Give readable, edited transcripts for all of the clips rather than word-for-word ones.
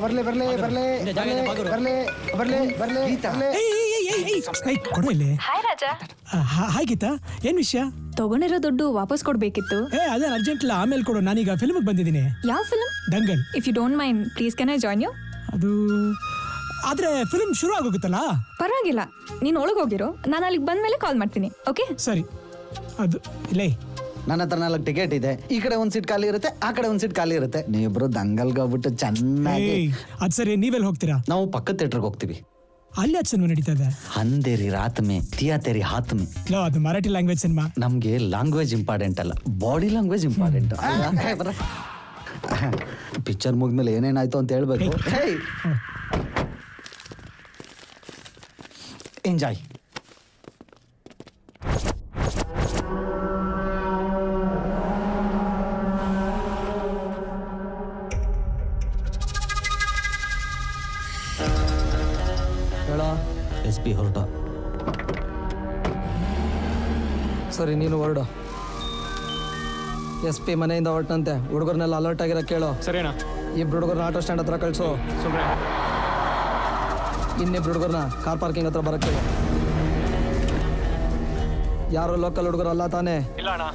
ಬರ್ಲಿ ಬರ್ಲಿ ಬರ್ಲಿ ಬರ್ಲಿ ಬರ್ಲಿ ಬರ್ಲಿ ಕೊಡು ಇಲ್ಲಿ. ಹಾಯ್ ರಾಜಾ. ಹಾಯ್ ಗೀತಾ, ಏನ್ ವಿಷಯ? ತಗೊಂಡಿರೋ ದುಡ್ಡು ವಾಪಸ್ ಕೊಡ್ಬೇಕಿತ್ತು. ಅದೇ ಅರ್ಜೆಂಟ್ ಇಲ್ಲ, ಆಮೇಲೆ ಕೊಡು. ನಾನೀಗ ಫಿಲ್ಮ್ಗೆ ಬಂದಿದ್ದೀನಿ. ಯಾವ film? Dangal. If you don't mind please can I join you? ಅದು ಆದ್ರೆ ಫಿಲ್ಮ್ ಶುರು ಆಗೋಗುತ್ತಲ್ಲ. ಪರವಾಗಿಲ್ಲ, ನೀನ್ ಒಳಗೆ ಹೋಗಿರೋ, ನಾನು ಅಲ್ಲಿಗೆ ಬಂದ್ಮೇಲೆ ಕಾಲ್ ಮಾಡ್ತೀನಿ. ಓಕೆ ಸರಿ. ಅದು ಇಲ್ಲೇ ನನ್ನ ಹತ್ರ 4 ಟಿಕೆಟ್ ಇದೆ. ಈ ಕಡೆ ಒಂದ್ ಸೀಟ್ ಖಾಲಿ ಇರುತ್ತೆ, ಆ ಕಡೆ ಒಂದ್ ಸೀಟ್ ಖಾಲಿ ಇರುತ್ತೆ. ನೀವಿಬ್ರು ದಂಗಲ್ಗೆ ಹೋಗ್ಬಿಟ್ಟು ಚೆನ್ನಾಗಿ. ಅದ್ ಸರಿ, ನೀವೆಲ್ಲಿ ಹೋಗ್ತೀರಾ? ನಾವು ಪಕ್ಕದ ಥಿಯೇಟರ್ಗೆ ಹೋಗ್ತೀವಿ. ಅಲ್ಲಿ ಅದು ಸಿನಿಮಾ ನಡೀತಾ ಇದೆ. ಅಂಧೇರಿ ರಾತ್ ಮೇ ತಿಯಾ ತೆರಿ ಹಾತ್ ಮೇ. ಅದು ಮರಾಠಿ ಲ್ಯಾಂಗ್ವೇಜ್ ಸಿನಿಮಾ. ನಮ್ಗೆ ಲ್ಯಾಂಗ್ವೇಜ್ ಇಂಪಾರ್ಟೆಂಟ್ ಅಲ್ಲ, ಬಾಡಿ ಲ್ಯಾಂಗ್ವೇಜ್ ಇಂಪಾರ್ಟೆಂಟ್. ಪಿಕ್ಚರ್ ಮುಗಿದ್ಮೇಲೆ ಏನೇನಾಯ್ತು ಅಂತ ಹೇಳ್ಬೇಕು. ಎಂಜಾಯ್. SP ಹೊರಟ. ಸರಿ, ನೀನು ಹೊರಡು. SP ಮನೆಯಿಂದ ಹೊರಟಂತೆ. ಹುಡುಗರನ್ನೆಲ್ಲ ಅಲರ್ಟ್ ಆಗಿರೋ ಕೇಳು. ಸರಿನಾ? ಇಬ್ರು ಹುಡುಗರನ್ನ ಆಟೋ ಸ್ಟ್ಯಾಂಡ್ ಹತ್ರ ಕಳಿಸು. ಇನ್ನಿಬ್ರು ಹುಡುಗರನ್ನ ಕಾರ್ ಪಾರ್ಕಿಂಗ್ ಹತ್ರ ಬರಕ್ಕೆ ಹೇಳು. ಯಾರು ಲೋಕಲ್ ಹುಡುಗರು ಅಲ್ಲ ತಾನೇ? ಇಲ್ಲ ಅಣ್ಣ.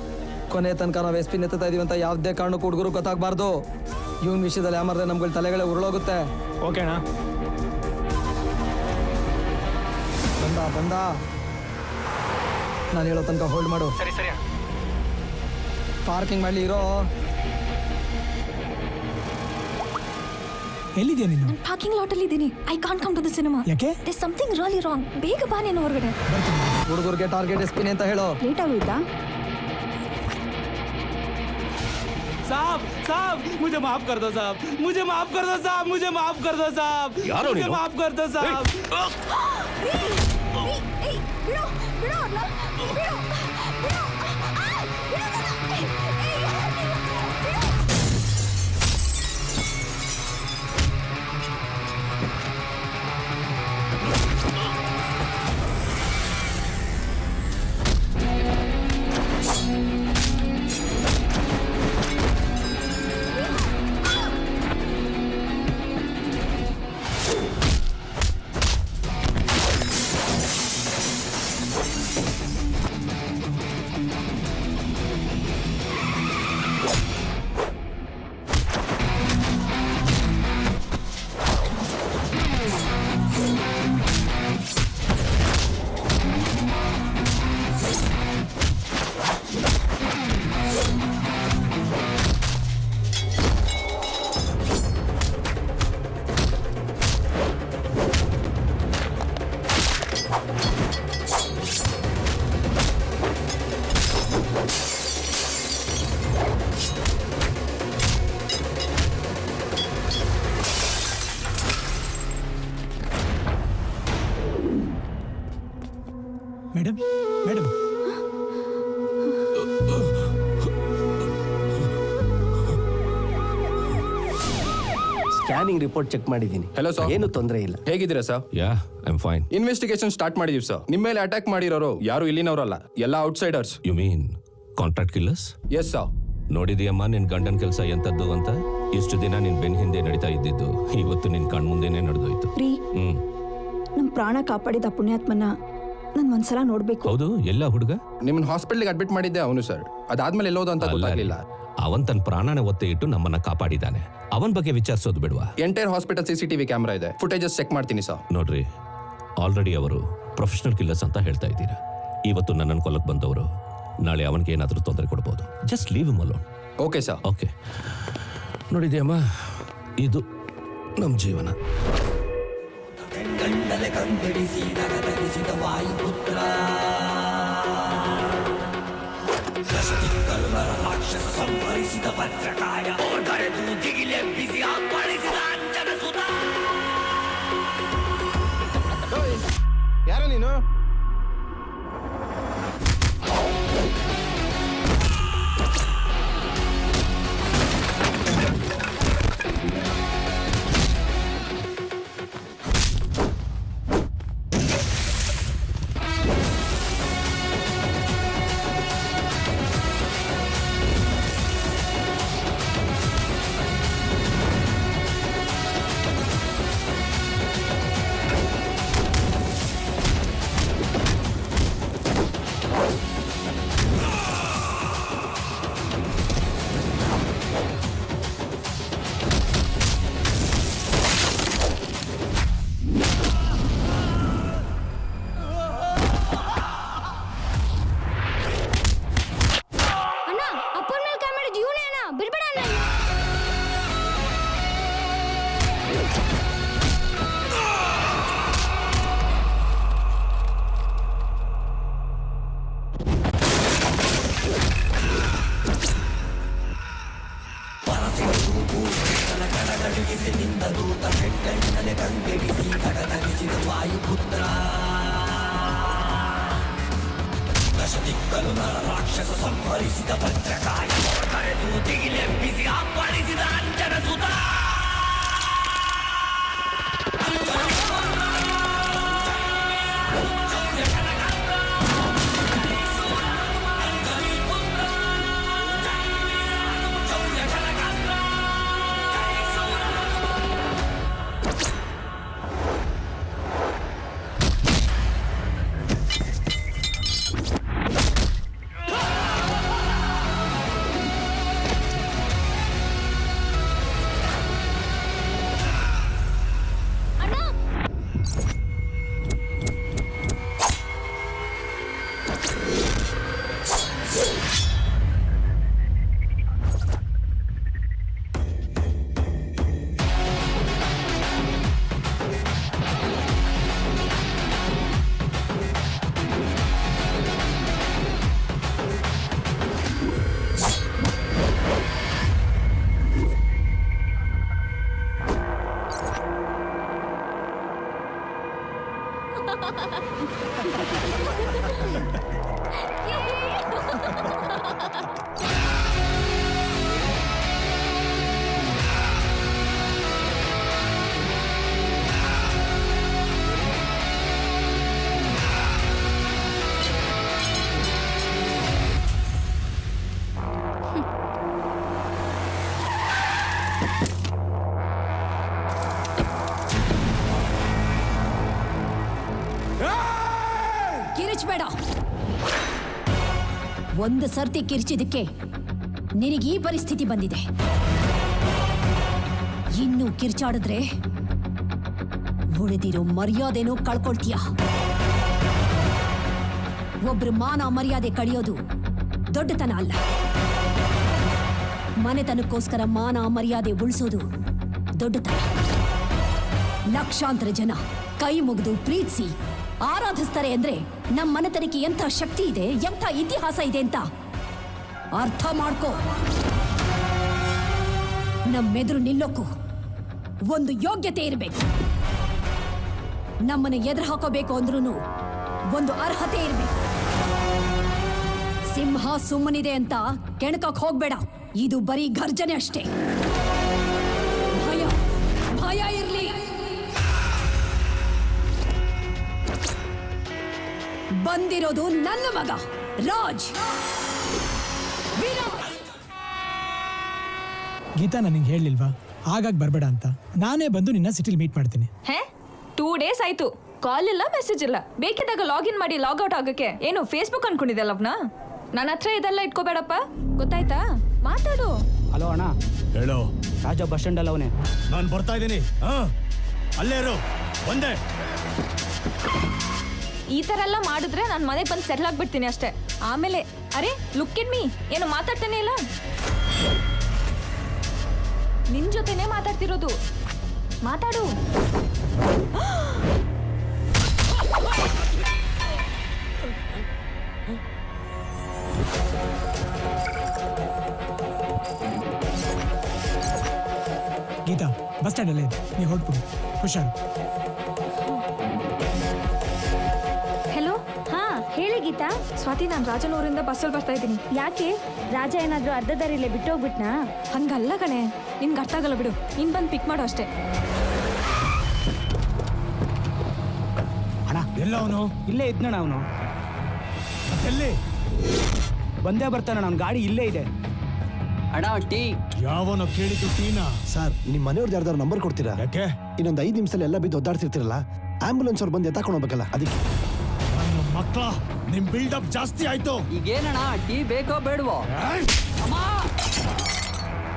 ಕೊನೆ ತನಕ ನಾವು SP ನೆತ್ತಾ ಇದೀವಿ ಅಂತ ಯಾವುದೇ ಕಾರಣಕ್ಕೂ ಹುಡುಗರು ಗೊತ್ತಾಗಬಾರ್ದು. ಇವನ್ ವಿಷಯದಲ್ಲಿ ಯಾಮಾರ್ದೆ ನಮ್ಗಳ ತಲೆಗಳೇ ಉರುಳೋಗುತ್ತೆ. ಓಕೆ ಅಣ್ಣ. ಬಂದ ನಾನು ಹೇಳೋ ತನಕ ಹೋಲ್ಡ್ ಮಾಡು. ಸರಿ ಸರಿ. ಪಾರ್ಕಿಂಗ್ ಮಾಡಲಿ ಇರೋ. ಎಲ್ಲಿದ್ಯಾ ನೀನು? ನಾನು ಪಾರ್ಕಿಂಗ್ ಲಾಟ್ ಅಲ್ಲಿ ಇದ್ದೀನಿ. I can't come to the cinema. ಯಾಕೆ? There is something really wrong. ಬೇಗ ಬಾ ನೀನು ಹೊರಗಡೆ. ಹುಡುಗರಿಗೆ ಟಾರ್ಗೆಟ್ SP ಅಂತ ಹೇಳೋ. ಲೇಟ್ ಆಗೋಯ್ತಾ? साहब साहब मुझे माफ कर दो साहब, मुझे माफ कर दो साहब, मुझे माफ कर दो साहब, मुझे माफ कर दो साहब. ಬಿಡು ಬಿಡು ಅಲ್ಲ, ಬಿಡು ಬಿಡು. Madam madam, scanning report check ಮಾಡಿದ್ದೀನಿ. Hello, sir. ಏನು ತೊಂದರೆ ಇಲ್ಲ. ಹೇಗಿದ್ದೀರಾ sir? Yeah I am fine. Investigation start ಮಾಡಿದೀವಿ ಸರ್. ನಿಮ್ಮ ಮೇಲೆ ಅಟ್ಯಾಕ್ ಮಾಡಿರೋರು ಯಾರು ಇಲ್ಲಿನವರಲ್ಲ, ಎಲ್ಲ outsiders. You mean contract killers? Yes sir. ನೋಡಿದೀಯಮ್ಮ ನಿನ್ ಗಂಡನ ಕೆಲಸ ಎಂತದ್ದು ಅಂತ. ಇಷ್ಟು ದಿನ ನಿನ್ ಬೆನ್ ಹಿಂದೆ ನಡೀತಾ ಇದ್ದಿದ್ದು ಇವತ್ತು ನಿನ್ ಕಣ್ ಮುಂದೆನೆ ನಡೆದೋಯ್ತು. ನಮ್ ಪ್ರಾಣ ಕಾಪಾಡಿದ ಪುಣ್ಯಾತ್ಮನ ನಾನು ಒಂದ್ಸಲ ನೋಡ್ಬೇಕು. ಹೌದು, ಎಲ್ಲ ಹುಡುಗ? ನಿಮ್ಮನ್ನ ಹಾಸ್ಪಿಟಲ್ಗೆ ಅಡ್ಮಿಟ್ ಮಾಡಿದ್ದೆ ಅವನು ಸರ್. ಅದಾದ್ಮೇಲೆ ಎಲ್ಲೋದು ಅಂತ ಗೊತ್ತಾಗ್ಲಿಲ್ಲ. ಅವನ್ ತನ್ನ ಪ್ರಾಣನ ಒತ್ತೆ ಇಟ್ಟು ನಮ್ಮನ್ನ ಕಾಪಾಡಿದ್ದಾನೆ. ಅವನ್ ಬಗ್ಗೆ ವಿಚಾರಿಸೋದು ಬಿಡ್ವಾ? ಎಂಟೈರ್ ಹಾಸ್ಪಿಟಲ್ CCTV ಕ್ಯಾಮ್ರಾ ಇದೆ, ಫುಟೇಜಸ್ ಚೆಕ್ ಮಾಡ್ತೀನಿ ಸರ್. ನೋಡ್ರಿ, ಆಲ್ರೆಡಿ ಅವರು ಪ್ರೊಫೆಷನಲ್ ಕಿಲ್ಲರ್ಸ್ ಅಂತ ಹೇಳ್ತಾ ಇದ್ದೀರಾ. ಇವತ್ತು ನನ್ನನ್ನು ಕೊಲ್ಲಕ್ ಬಂದವರು ನಾಳೆ ಅವನಿಗೆ ಏನಾದರೂ ತೊಂದರೆ ಕೊಡ್ಬೋದು. Just leave him alone. Okay sir. Okay. ನೋಡಿದ್ಯಮ್ಮ, ಇದು ನಮ್ಮ ಜೀವನ. ಯಾರು ನೀನು? ಕಿರಿಚ್ಬೇಡ. ಒಂದು ಸರ್ತಿ ಕಿರ್ಚಿದಕ್ಕೆ ನಿನಗೀ ಪರಿಸ್ಥಿತಿ ಬಂದಿದೆ. ಇನ್ನು ಕಿರ್ಚಾಡಿದ್ರೆ ಉಳಿದಿರೋ ಮರ್ಯಾದೆನೂ ಕಳ್ಕೊಳ್ತೀಯ. ಒಬ್ರು ಮಾನ ಮರ್ಯಾದೆ ಕಳಿಯೋದು ದೊಡ್ಡತನ ಅಲ್ಲ. ಮನೆತನಕ್ಕೋಸ್ಕರ ಮಾನ ಮರ್ಯಾದೆ ಉಳಿಸೋದು ದೊಡ್ಡತನ. ಲಕ್ಷಾಂತರ ಜನ ಕೈ ಮುಗಿದು ಪ್ರೀತಿಸಿ ಆರಾಧಿಸ್ತಾರೆ ಅಂದ್ರೆ ನಮ್ಮ ಮನೆತನಕ್ಕೆ ಎಂಥ ಶಕ್ತಿ ಇದೆ, ಎಂಥ ಇತಿಹಾಸ ಇದೆ ಅಂತ ಅರ್ಥ ಮಾಡ್ಕೋ. ನಮ್ಮೆದುರು ನಿಲ್ಲೋಕು ಒಂದು ಯೋಗ್ಯತೆ ಇರಬೇಕು. ನಮ್ಮನ್ನ ಎದುರು ಹಾಕೋಬೇಕು ಅಂದ್ರೂ ಒಂದು ಅರ್ಹತೆ ಇರಬೇಕು. ಸಿಂಹ ಸುಮ್ಮನಿದೆ ಅಂತ ಕೆಣಕಕ್ ಹೋಗ್ಬೇಡ. ಇದು ಬರೀ ಗರ್ಜನೆ ಅಷ್ಟೇ. ಭಯ ಭಯ ಇರ್ಲಿ. ಬಂದಿರೋದು ನನ್ನ ಮಗ ರಾಜ್. ಗೀತಾ ನನಗೆ ಹೇಳಿಲ್ವಾ ಆಗಾಗ ಬರಬೇಡ ಅಂತ? ನಾನೇ ಬಂದು ನಿನ್ನ ಸಿಟಿಲಿ ಮೀಟ್ ಮಾಡ್ತೀನಿ. ಹೇ 2 ಡೇಸ್ ಆಯ್ತು, ಕಾಲ್ ಇಲ್ಲ ಮೆಸೇಜ್ ಇಲ್ಲ. ಬೇಕಿದ್ದಾಗ ಲಾಗಿನ್ ಮಾಡಿ ಲಾಗೌಟ್ ಆಗಕ್ಕೆ ಏನು ಫೇಸ್ಬುಕ್ ಅನ್ಕೊಂಡಿದ್ದಲ್ಲವ್ನ? ನನ್ನ ಹತ್ರ ಇದೆಲ್ಲ ಇಟ್ಕೋಬೇಡಪ್ಪ, ಗೊತ್ತಾಯ್ತಾ? ಮಾತಾಡು. ಹಲೋ ಅಣ್ಣ, ಹೇಳೋ. ರಾಜ ಬಸ್ ಸ್ಟ್ಯಾಂಡ್ ಅಲ್ಲ ಅವನೇ. ನಾನು ಬರ್ತಾ ಇದ್ದೀನಿ. ಅಲ್ಲೇ ಇರು, ಒಂದೇ. ಈ ತರ ಎಲ್ಲ ಮಾಡಿದ್ರೆ ನಾನು ಮನೆಗೆ ಬಂದು ಸೆಟ್ಲ್ ಆಗ್ಬಿಡ್ತೀನಿ ಅಷ್ಟೇ. ಆಮೇಲೆ ಅರೆ ಲುಕ್ ಇಟ್ ಮೀ, ಏನು ಮಾತಾಡ್ತಾನೆ ಇಲ್ಲ. ನಿನ್ ಜೊತೆನೇ ಮಾತಾಡ್ತಿರೋದು, ಮಾತಾಡು. ಗೀತಾ ಬಸ್ ಸ್ಟ್ಯಾಂಡ್ ಅಲ್ಲೇ ಇದೆ, ನೀವು ಹೊರಟ್ಬಿಡು. ಹುಷಾರು. ಹೆಲೋ. ಹಾ ಹೇಳಿ ಗೀತಾ. ಸ್ವಾತಿ, ನಾನು ರಾಜನೂರಿಂದ ಬಸ್ಸಲ್ಲಿ ಬರ್ತಾ ಇದ್ದೀನಿ. ಯಾಕೆ ರಾಜ ಏನಾದ್ರೂ ಅರ್ಧ ದಾರಿಲೇ ಬಿಟ್ಟೋಗ್ಬಿಟ್ನಾ? ಹಂಗಲ್ಲ ಕಣೆ, ನಿನ್ಗೆ ಅರ್ಥ ಆಗಲ್ಲ ಬಿಡು. ನೀನ್ ಬಂದು ಪಿಕ್ ಮಾಡು ಅಷ್ಟೇ. ಅಣ್ಣ ಎಲ್ಲ ಅವನು? ಇಲ್ಲೇ ಇದ್ನಣ್ಣ ಅವನು. ಎಲ್ಲಿ? ಬಂದೇ ಬರ್ತಾನಣ್ಣ, ಅವ್ನ ಗಾಡಿ ಇಲ್ಲೇ ಇದೆ. ಅಣ್ಣ ಟೀ. ಯಾವನೋ ಕೇಳಿತು ಟೀನಾ? ಸರ್, ನಿಮ್ಮ ಮನೆಯವ್ರದ್ದು ಯಾರ್ದಾರು ನಂಬರ್ ಕೊಡ್ತೀರಾ? ಯಾಕೆ? ಇನ್ನೊಂದು 5 ನಿಮಿಷದಲ್ಲಿ ಎಲ್ಲ ಬಿದ್ದು ಒದ್ದಾಡ್ತಿರ್ತಿರಲ್ಲ, ಆಂಬುಲೆನ್ಸ್ ಅವ್ರು ಬಂದು ಎತ್ತಾಕೊಂಡು ಹೋಗ್ಬೇಕಲ್ಲ, ಅದಕ್ಕೆ. ನನ್ನ ಮಕ್ಕಳ, ನಿಮ್ ಬಿಲ್ಡಪ್ ಜಾಸ್ತಿ ಆಯ್ತು. ಈಗೇನಣ್ಣ ಟೀ ಬೇಕೋ ಬೇಡವೋ?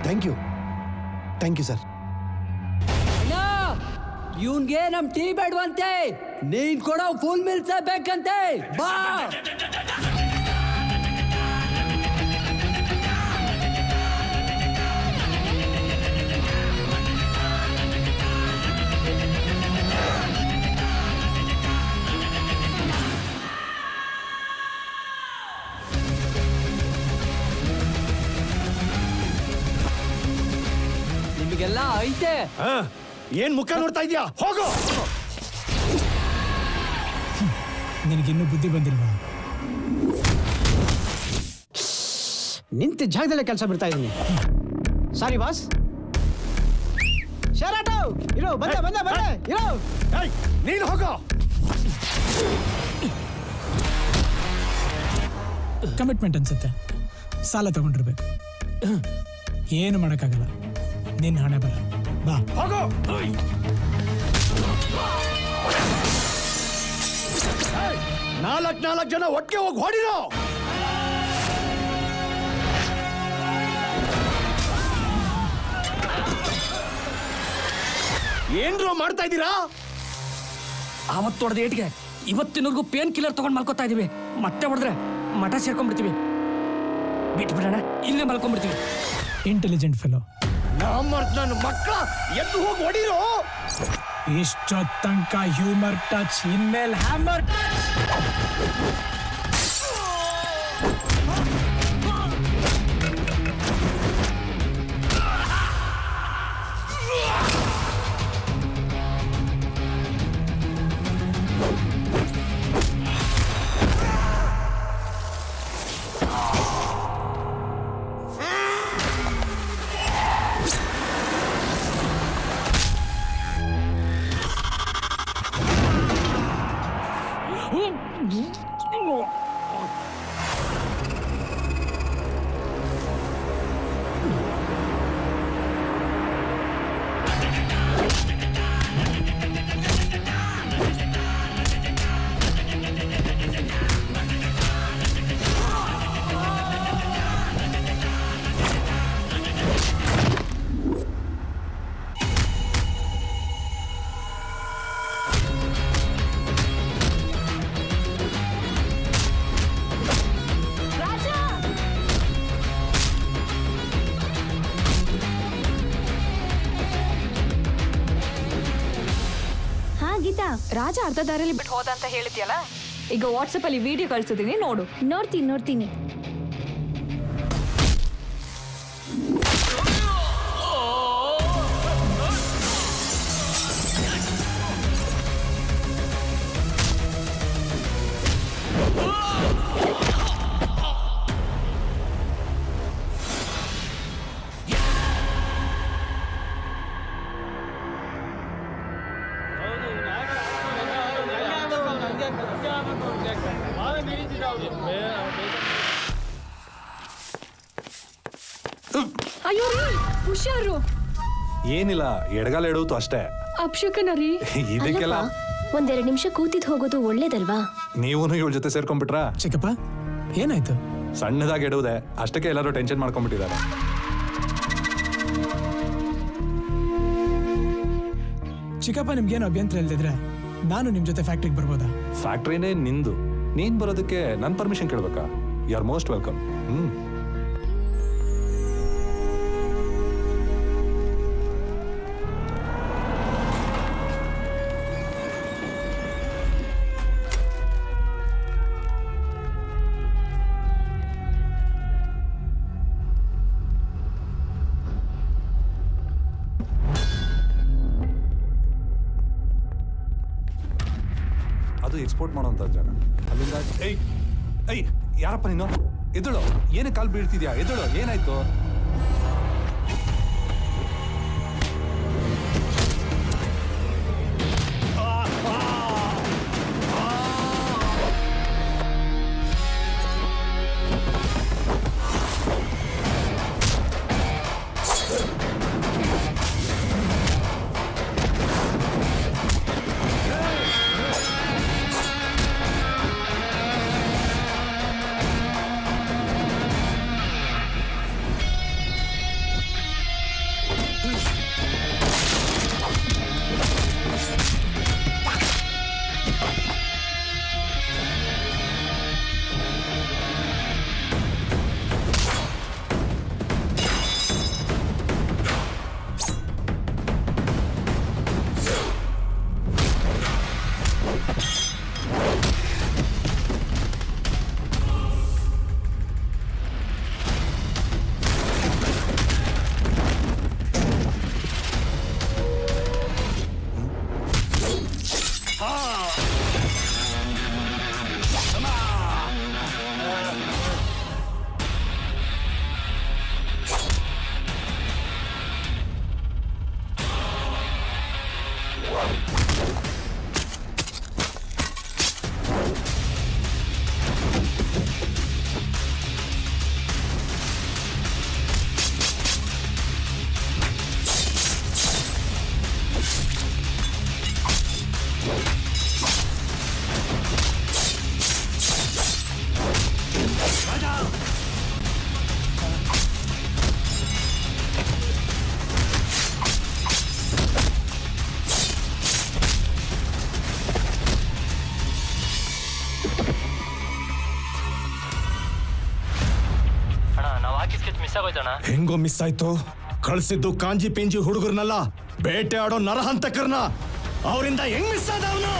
Thank you sir. ಇವನ್ಗೆ ನಮ್ ಟೀ ಬೇಡವಂತೆ, ನೀನ್ ಕೊಡೋ ಫುಲ್ ಮಿಲ್ಸ್ ಬೇಕಂತೆ. ಬಾ. ನಿಮಗೆಲ್ಲ ಐತೆ. ಏನ್ ಮುಖ ನೋಡ್ತಾ ಇದ್ಯಾ? ಹೋಗೋ. ನಿನಗಿನ್ನೂ ಬುದ್ಧಿ ಬಂದಿಲ್ವಾ? ನಿಂತ ಜಾಗದಲ್ಲೇ ಕೆಲಸ ಬಿಡ್ತಾ ಇದ್ದೀನಿ. Sorry boss. ಶೇರಾಟೋ ಇರೋ, ಬಂದೆ ಇರೋ. ನೀನು ಹೋಗೋ. ಕಮಿಟ್ಮೆಂಟ್ ಅನ್ಸುತ್ತೆ. ಸಾಲ ತಗೊಂಡಿರ್ಬೇಕು. ಏನು ಮಾಡೋಕ್ಕಾಗಲ್ಲ. ನಿನ್ನ ಹಣೆ ಬರ. ಬಾ ಹೋಗೋ. ನಾಲ್ಕು ಜನ ಒಟ್ಟಿಗೆ ಹೋಗಿ ಹೊಡಿರೋ. ಏನ್ರೋ ಮಾಡ್ತಾ ಇದ್ದೀರಾ? ಆವತ್ತು ಹೊಡೆದ ಏಟಿಗೆ ಇವತ್ತಿನವರೆಗೂ ಪೇನ್ ಕಿಲ್ಲರ್ ತಗೊಂಡು ಮಲ್ಕೋತಾ ಇದೀವಿ. ಮತ್ತೆ ಹೊಡೆದ್ರೆ ಮಠ ಸೇರ್ಕೊಂಡ್ಬಿಡ್ತೀವಿ. ಬಿಟ್ಬಿಡೋಣ, ಇಲ್ಲೇ ಮಲ್ಕೊಂಡ್ಬಿಡ್ತೀವಿ. Intelligent fellow. ನನ್ನ ಮಕ್ಕಳ ಎದ್ದು ಹೋಗಿ ಹೊಡಿರೋ. ಇಷ್ಟೊತ್ತಂಕ ಹ್ಯೂಮರ್ ಟಚ್, ಇನ್ಮೇಲೆ ಹ್ಯಾಮರ್ ಟಚ್. ರಾಜ ಅರ್ಧ ದಾರಿಯಲ್ಲಿ ಬಿಟ್ಟು ಹೋದ ಅಂತ ಹೇಳಿದ್ಯಲ್ಲ, ಈಗ ವಾಟ್ಸಪ್ ಅಲ್ಲಿ ವಿಡಿಯೋ ಕಳ್ಸಿದೀನಿ, ನೋಡು. ನೋಡ್ತೀನಿ. ಅಯ್ಯೋ ರೀ, ಹುಷಾರು. ಏನಿಲ್ಲ, ಎಡಗಾಲ ಎಡುವುದು ಅಷ್ಟೇ. ಅಪ್ಶಕನ ರೀ. ಇದಕ್ಕೆಲ್ಲ ಒಂದೆರಡು ನಿಮಿಷ ಕೂತಿದ್ ಹೋಗೋದು ಒಳ್ಳೇದಲ್ವಾ? ನೀವು ಇವಳ ಜೊತೆ ಸೇರ್ಕೊಂಡ್ಬಿಟ್ರ? ಚಿಕ್ಕಪ್ಪ ಏನಾಯ್ತು? ಸಣ್ಣದಾಗಿ ಎಡುವುದೇ, ಅಷ್ಟಕ್ಕೆ ಎಲ್ಲರೂ ಟೆನ್ಷನ್ ಮಾಡ್ಕೊಂಡ್ಬಿಟ್ಟಿದ್ದಾರೆ. ಚಿಕ್ಕಪ್ಪ ನಿಮ್ಗೇನು ಅಭ್ಯಂತರ ಇಲ್ದಿದ್ರೆ ನಾನು ನಿಮ್ ಜೊತೆ ಫ್ಯಾಕ್ಟ್ರಿಗೆ ಬರ್ಬೋದಾ? ಫ್ಯಾಕ್ಟ್ರಿನೇ ನಿಂದು, ನೀನ್ ಬರೋದಕ್ಕೆ ನನ್ ಪರ್ಮಿಷನ್ ಕೇಳ್ಬೇಕಾ? You are most welcome. ಅದು ಎಕ್ಸ್ಪೋರ್ಟ್ ಮಾಡೋಂಥ ಜಾಗ. ಅಲ್ಲಿಂದ ಏಯ್ ಯಾರಪ್ಪ ನೀನು? ಎದುಳು, ಏನೇ ಕಾಲ್ ಬೀಳ್ತಿದ್ಯಾ? ಎದುಳು, ಏನಾಯ್ತು? ಹೆಂಗೋ ಮಿಸ್ ಆಯ್ತು. ಕಳ್ಸಿದ್ದು ಕಾಂಜಿ ಪಿಂಜಿ ಹುಡುಗರ್ನಲ್ಲ, ಬೇಟೆ ಆಡೋ ನರಹಂತಕರ್ನ. ಅವರಿಂದ ಹೆಂಗ್ ಮಿಸ್ ಆದ ಅವನು?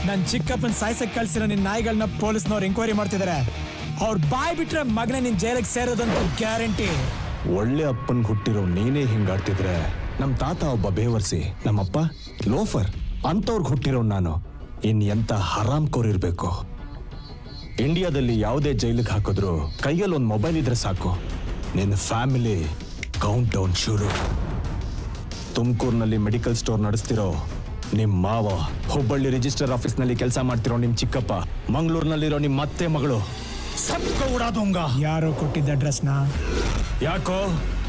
ನನ್ ಚಿಕ್ಕಪ್ಪನ್ ಸಾಯ್ಸಕ್ ಕಳ್ಸಿರೋ ನಿನ್ ನಾಯಿಗಳನ್ನ ಪೊಲೀಸ್ನವ್ರು ಎಂಕ್ವೈರಿ ಮಾಡ್ತಿದಾರೆ. ಅವ್ರ ಬಾಯ್ ಬಿಟ್ರೆ ಮಗನೇ ನಿನ್ ಜೈಲಿಗೆ ಸೇರೋದಂತೂ ಗ್ಯಾರಂಟಿ. ಒಳ್ಳೆ ಅಪ್ಪನ್ ಹುಟ್ಟಿರೋ ನೀನೇ ಹಿಂಗಾಡ್ತಿದ್ರೆ ನಮ್ ತಾತ ಒಬ್ಬ ಬೇವರ್ಸಿ, ನಮ್ಮಪ್ಪ ಲೋಫರ್ ಅಂತವ್ರಿಗೆ ಹುಟ್ಟಿರೋ ನಾನು ಇನ್ ಎಂತ ಹರಾಮ್ ಕೋರಿರ್ಬೇಕು. ಇಂಡಿಯಾದಲ್ಲಿ ಯಾವುದೇ ಜೈಲಿಗೆ ಹಾಕಿದ್ರು ಕೈಯಲ್ಲಿ ಒಂದು ಮೊಬೈಲ್ ಇದ್ರೆ ಸಾಕು, ನಿನ್ನ ಫ್ಯಾಮಿಲಿ ಕೌಂಟ್ ಡೌನ್ ಶುರು. ತುಮಕೂರಿನಲ್ಲಿ ಮೆಡಿಕಲ್ ಸ್ಟೋರ್ ನಡೆಸ್ತಿರೋ ನಿಮ್ ಮಾವ, ಹುಬ್ಬಳ್ಳಿ ರಿಜಿಸ್ಟರ್ ಆಫೀಸ್ನಲ್ಲಿ ಕೆಲಸ ಮಾಡ್ತಿರೋ ನಿಮ್ ಚಿಕ್ಕಪ್ಪ, ಮಂಗಳೂರಿನಲ್ಲಿರೋ ನಿಮ್ ಅತ್ತೆ ಮಗಳು ಸಬ್ಕೋ ಉಡಾದೋಂಗ. ಯಾರೋ ಕೊಟ್ಟಿದ್ದ ಅಡ್ರೆಸ್ನ? ಯಾಕೋ?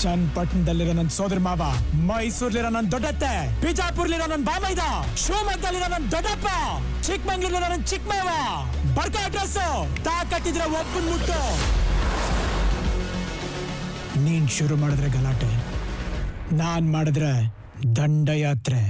ಚನ್ನಪಟ್ಟಣದಲ್ಲಿರೋ ನನ್ ಸೋದರ ಮಾವ, ಮೈಸೂರ್ಲಿರೋ ನನ್ ದೊಡ್ಡತ್ತೆ, ಬಿಜಾಪುರ್ಲಿರೋ ನನ್ ಬಾಮೈದ, ಶಿವಮೊಗ್ಗದಲ್ಲಿರೋ ನನ್ ದೊಡ್ಡಪ್ಪ, ಚಿಕ್ಕಮಂಗ್ಳೂರಿರೋ ನನ್ ಚಿಕ್ಕಮೇವ. ಬರ್ಕ ಅಡ್ರೆಸ್ ತಾಕಟ್ಟಿದ್ರೆ ಒಬ್ಬನ್ ಮುಟ್ಟು. ನೀನ್ ಶುರು ಮಾಡಿದ್ರೆ ಗಲಾಟೆ, ನಾನ್ ಮಾಡಿದ್ರೆ ದಂಡಯಾತ್ರೆ.